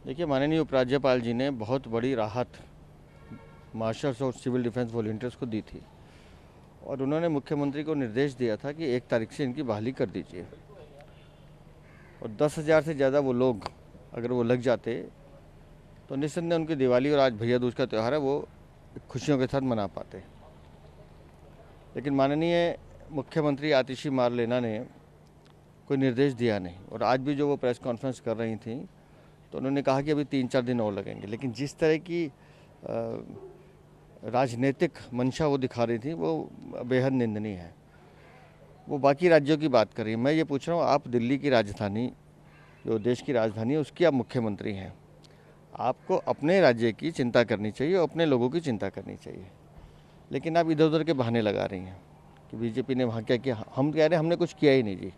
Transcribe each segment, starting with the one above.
देखिए, माननीय उपराज्यपाल जी ने बहुत बड़ी राहत मार्शल्स और सिविल डिफेंस वॉलंटियर्स को दी थी और उन्होंने मुख्यमंत्री को निर्देश दिया था कि 1 तारीख से इनकी बहाली कर दीजिए। और 10,000 से ज़्यादा वो लोग अगर वो लग जाते तो निस्संदेह उनकी दिवाली और आज भैया दूज का त्यौहार है वो खुशियों के साथ मना पाते। लेकिन माननीय मुख्यमंत्री आतिशी मारलेना ने कोई निर्देश दिया नहीं और आज भी जो वो प्रेस कॉन्फ्रेंस कर रही थी तो उन्होंने कहा कि अभी 3-4 दिन और लगेंगे। लेकिन जिस तरह की राजनीतिक मंशा वो दिखा रही थी वो बेहद निंदनीय है। वो बाकी राज्यों की बात कर रही है, मैं ये पूछ रहा हूँ, आप दिल्ली की राजधानी, जो देश की राजधानी है, उसकी आप मुख्यमंत्री हैं। आपको अपने राज्य की चिंता करनी चाहिए और अपने लोगों की चिंता करनी चाहिए। लेकिन आप इधर उधर के बहाने लगा रही हैं कि बीजेपी ने वहाँ क्या किया। हम कह रहे हैं हमने कुछ किया ही नहीं जी।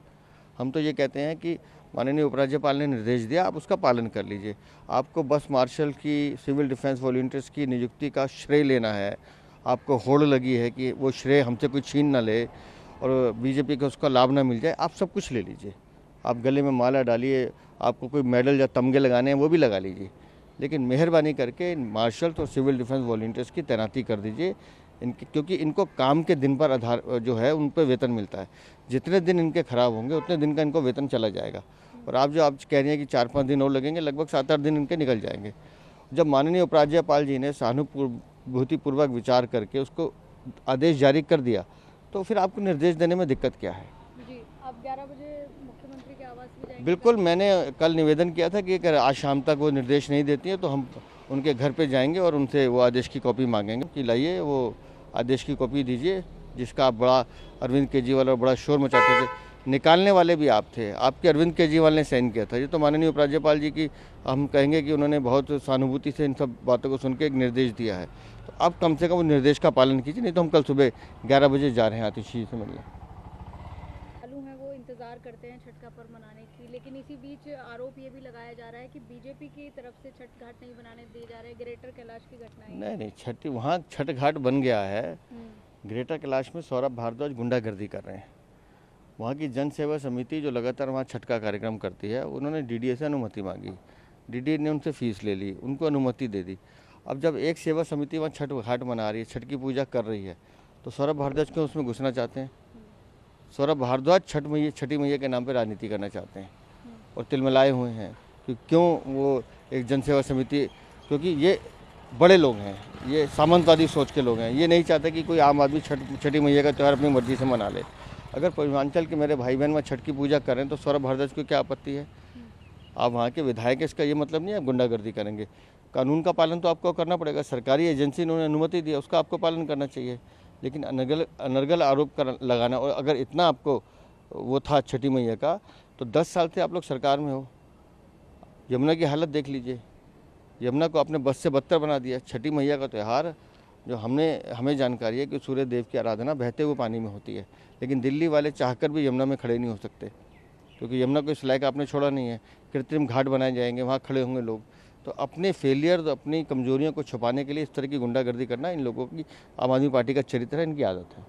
हम तो ये कहते हैं कि माननीय उपराज्यपाल ने निर्देश दिया, आप उसका पालन कर लीजिए। आपको बस मार्शल की, सिविल डिफेंस वॉलंटियर्स की नियुक्ति का श्रेय लेना है, आपको होड़ लगी है कि वो श्रेय हमसे कोई छीन ना ले और बीजेपी को उसका लाभ ना मिल जाए, आप सब कुछ ले लीजिए। आप गले में माला डालिए, आपको कोई मेडल या तमगे लगाने हैं वो भी लगा लीजिए, लेकिन मेहरबानी करके मार्शल्स और सिविल डिफेंस वॉलंटियर्स की तैनाती कर दीजिए। इनकी, क्योंकि इनको काम के दिन पर आधार जो है उन पर वेतन मिलता है। जितने दिन इनके खराब होंगे उतने दिन का इनको वेतन चला जाएगा। और आप कह रही हैं कि 4-5 दिन और लगेंगे, लगभग 7-8 दिन इनके निकल जाएंगे। जब माननीय उपराज्यपाल जी ने सहानुभूतिपूर्वक विचार करके उसको आदेश जारी कर दिया तो फिर आपको निर्देश देने में दिक्कत क्या है? जी, आप 11 बजे मुख्यमंत्री के आवास भी जाएंगे? बिल्कुल, मैंने कल निवेदन किया था कि अगर आज शाम तक वो निर्देश नहीं देती है तो हम उनके घर पे जाएंगे और उनसे वो आदेश की कॉपी मांगेंगे कि लाइए वो आदेश की कॉपी दीजिए, जिसका आप बड़ा अरविंद केजरीवाल और बड़ा शोर मचाते थे। निकालने वाले भी आप थे, आपके अरविंद केजरीवाल ने साइन किया था। ये तो माननीय उपराज्यपाल जी की हम कहेंगे कि उन्होंने बहुत सहानुभूति से इन सब बातों को सुन के एक निर्देश दिया है। तो आप कम से कम उस निर्देश का पालन कीजिए, नहीं तो हम कल सुबह 11 बजे जा रहे हैं आतिशी जी से मिलने। चालू हैं, वो इंतजार करते हैं छठ का पर्व मनाने की, लेकिन इसी बीच आरोप ये भी लगाया जा रहा है कि बीजेपी की तरफ से छठ घाट नहीं बनाने दिए जा रहे। ग्रेटर कैलाश की घटना है। नहीं नहीं, वहाँ छठ घाट बन गया है। ग्रेटर कैलाश में सौरभ भारद्वाज गुंडागर्दी कर रहे हैं। वहाँ की जन सेवा समिति जो लगातार वहाँ छठ का कार्यक्रम करती है, उन्होंने डीडीए से अनुमति मांगी, डीडीए ने उनसे फीस ले ली, उनको अनुमति दे दी। अब जब एक सेवा समिति वहाँ छठ घाट मना रही है, छठ की पूजा कर रही है, तो सौरभ भारद्वाज क्यों उसमें घुसना चाहते हैं? सौरभ भारद्वाज छठी मैया के नाम पर राजनीति करना चाहते हैं और तिलमिलाए हुए हैं कि क्यों वो एक जनसेवा समिति, क्योंकि ये बड़े लोग हैं, ये सामंतवादी सोच के लोग हैं, ये नहीं चाहते कि कोई आम आदमी छठी मैया का त्यौहार अपनी मर्जी से मना ले। अगर पूर्वांचल के मेरे भाई बहन वहाँ छठ की पूजा करें तो सौरभ भारद्वाज को क्या आपत्ति है? आप वहाँ के विधायक, इसका ये मतलब नहीं है आप गुंडागर्दी करेंगे। कानून का पालन तो आपको करना पड़ेगा, सरकारी एजेंसी इन्होंने अनुमति दी, उसका आपको पालन करना चाहिए। लेकिन अनर्गल आरोप लगाना, और अगर इतना आपको वो था छठी मैया का, तो 10 साल से आप लोग सरकार में हो। यमुना की हालत देख लीजिए, यमुना को आपने बस से बदतर बना दिया। छठी मैया का त्यौहार जो हमें जानकारी है कि सूर्य देव की आराधना बहते हुए पानी में होती है, लेकिन दिल्ली वाले चाहकर भी यमुना में खड़े नहीं हो सकते, क्योंकि यमुना को इस लायक आपने छोड़ा नहीं है। कृत्रिम घाट बनाए जाएंगे, वहाँ खड़े होंगे लोग। तो अपने फेलियर, अपनी कमजोरियों को छुपाने के लिए इस तरह की गुंडागर्दी करना इन लोगों की, आम आदमी पार्टी का चरित्र है, इनकी आदत है।